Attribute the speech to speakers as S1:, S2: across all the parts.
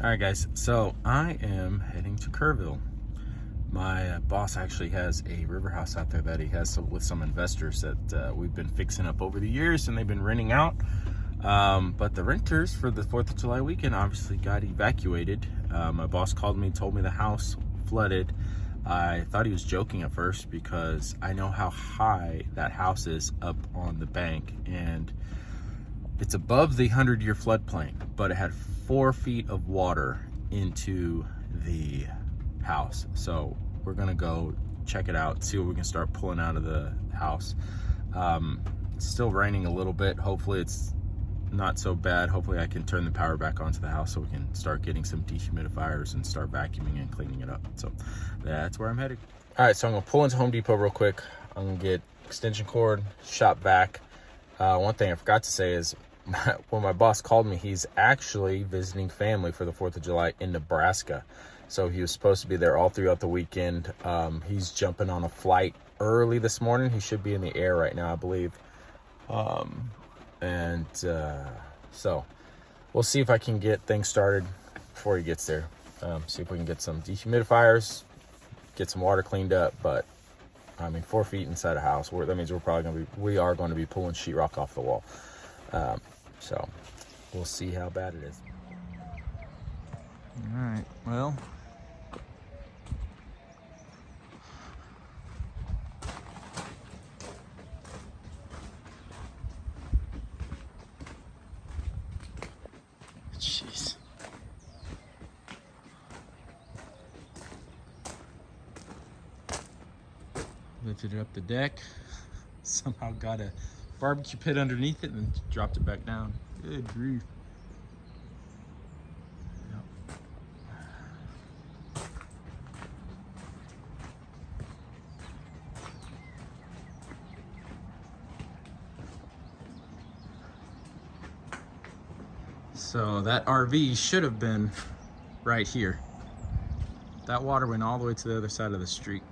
S1: All right, guys. So I am heading to Kerrville. My boss actually has a river house out there that he has with some investors that we've been fixing up over the years, and they've been renting out. But the renters for the 4th of July weekend obviously got evacuated. My boss called me, told me the house flooded. I thought he was joking at first because I know how high that house is up on the bank, and it's above the 100-year floodplain, but it had 4 feet of water into the house. So we're gonna go check it out, see what we can start pulling out of the house. It's still raining a little bit. Hopefully it's not so bad. Hopefully I can turn the power back onto the house so we can start getting some dehumidifiers and start vacuuming and cleaning it up. So that's where I'm headed. All right, so I'm gonna pull into Home Depot real quick. I'm gonna get extension cord, shop vac. One thing I forgot to say is when my boss called me, he's actually visiting family for the 4th of July in Nebraska. So he was supposed to be there all throughout the weekend. He's jumping on a flight early this morning. He should be in the air right now, I believe. So we'll see if I can get things started before he gets there. See if we can get some dehumidifiers, get some water cleaned up. But I mean, 4 feet inside a house, that means we are going to be pulling sheetrock off the wall. So we'll see how bad it is. All right, well. Jeez. Lifted it up the deck. Somehow got a barbecue pit underneath it and then dropped it back down. Good grief. Yep. So that RV should have been right here. That water went all the way to the other side of the street.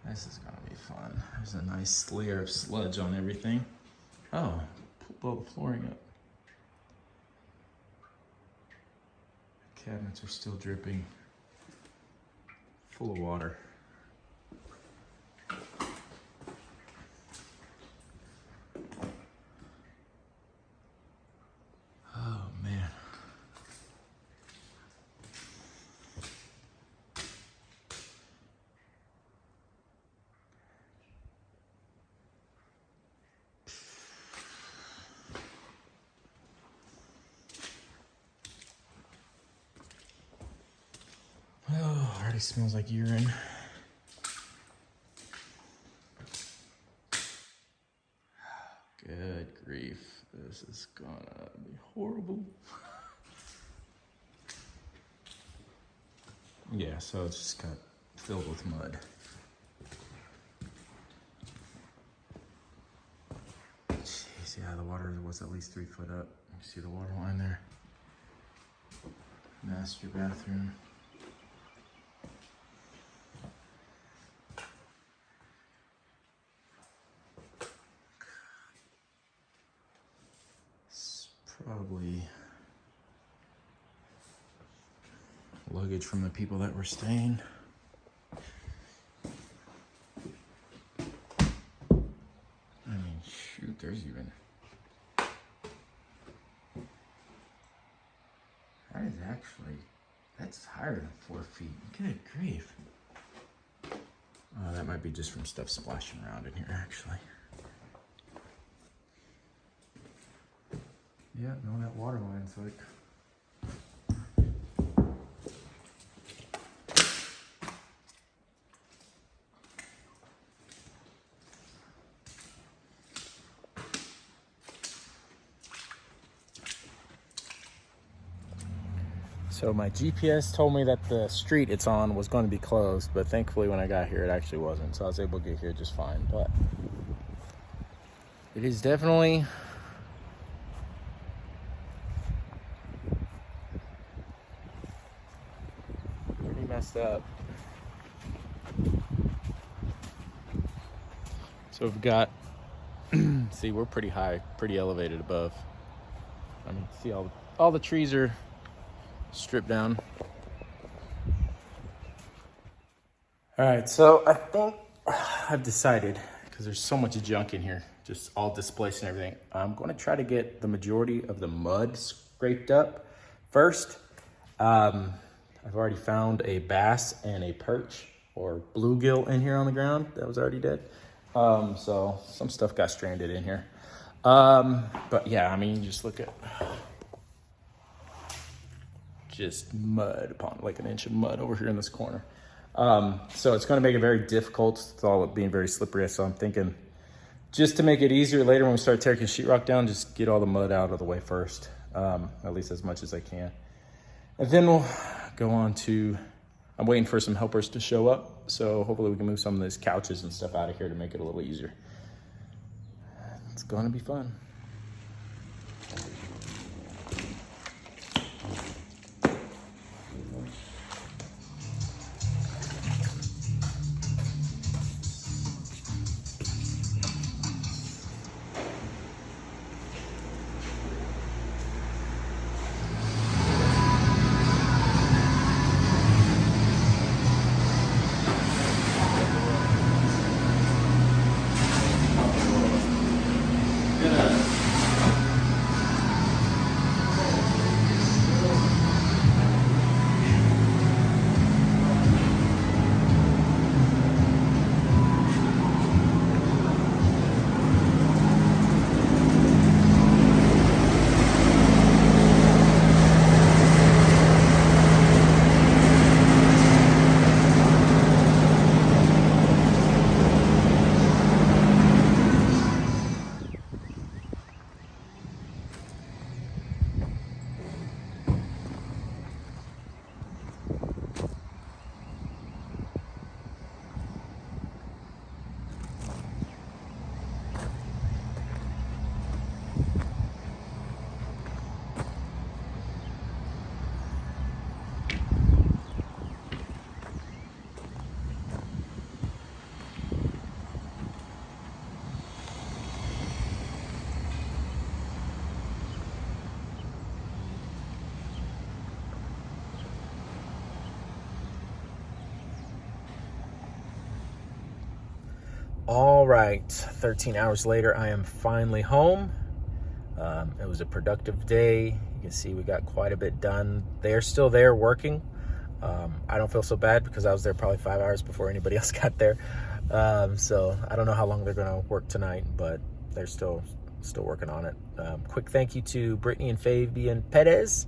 S1: This is gonna be fun. There's a nice layer of sludge on everything. Oh, blow the flooring up. Cabinets are still dripping, full of water. Oh man. Oh, already smells like urine. Good grief. This is gonna be horrible. Yeah, so it's just got filled with mud. Jeez, yeah, the water was at least 3 foot up. You see the water line there. Master bathroom. It's probably luggage from the people that were staying. I mean, shoot, there's even... That is actually... That's higher than 4 feet. Good grief. That might be just from stuff splashing around in here, actually. Yeah, no, that water line's like... So my GPS told me that the street it's on was going to be closed, but thankfully when I got here, it actually wasn't. So I was able to get here just fine. But it is definitely pretty messed up. So we've got, see, we're pretty high, pretty elevated above. I mean, see all the trees are stripped down. All right, so I think I've decided, because there's so much junk in here, just all displaced and everything, I'm going to try to get the majority of the mud scraped up first. I've already found a bass and a perch or bluegill in here on the ground that was already dead. So some stuff got stranded in here. But yeah, I mean, just look at just mud upon like an inch of mud over here in this corner. So it's going to make it very difficult with all it being very slippery. So I'm thinking just to make it easier later when we start taking sheetrock down, just get all the mud out of the way first, at least as much as I can. And then we'll go on to, I'm waiting for some helpers to show up. So hopefully we can move some of these couches and stuff out of here to make it a little easier. It's going to be fun. All right, 13 hours later, I am finally home. It was a productive day. You can see we got quite a bit done. They're still there working. I don't feel so bad because I was there probably 5 hours before anybody else got there. So I don't know how long they're gonna work tonight, but they're still working on it. Quick thank you to Brittany and Fabian Perez.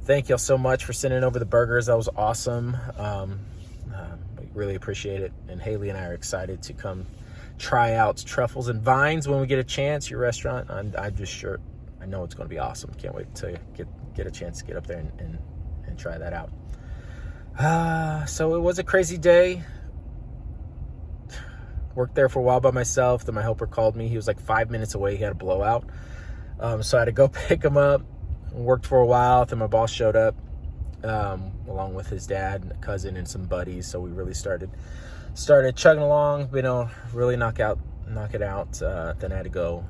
S1: Thank y'all so much for sending over the burgers. That was awesome. We really appreciate it. And Haley and I are excited to come try out Truffles and Vines when we get a chance, your restaurant. I'm just sure, I know it's going to be awesome. Can't wait to get a chance to get up there and try that out. So it was a crazy day. Worked there for a while by myself. Then my helper called me. He was like 5 minutes away. He had a blowout. So I had to go pick him up. Worked for a while. Then my boss showed up along with his dad and a cousin and some buddies. So we really started chugging along, really knock it out. Then I had to go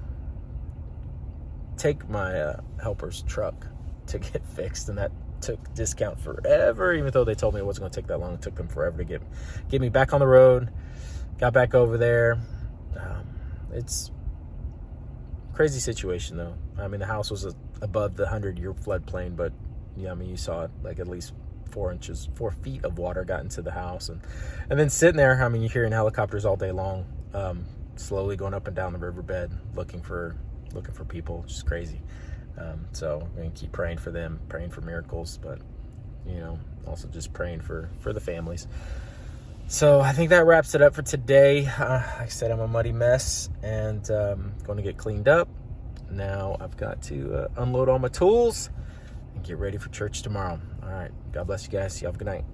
S1: take my helper's truck to get fixed, and that took discount forever. Even though they told me it wasn't going to take that long, it took them forever to get me back on the road. Got back over there. It's a crazy situation though. I mean, the house was above the 100-year floodplain, but yeah, I mean, you saw it, like at least 4 feet of water got into the house, and then sitting there, I mean, you're hearing helicopters all day long, slowly going up and down the riverbed looking for people, which is crazy. So I'm gonna keep praying for them, praying for miracles, but also just praying for the families. So I think that wraps it up for today. Like I said, I'm a muddy mess and going to get cleaned up. Now I've got to unload all my tools and
S2: get ready for church tomorrow. All right. God bless you guys. You have a good night.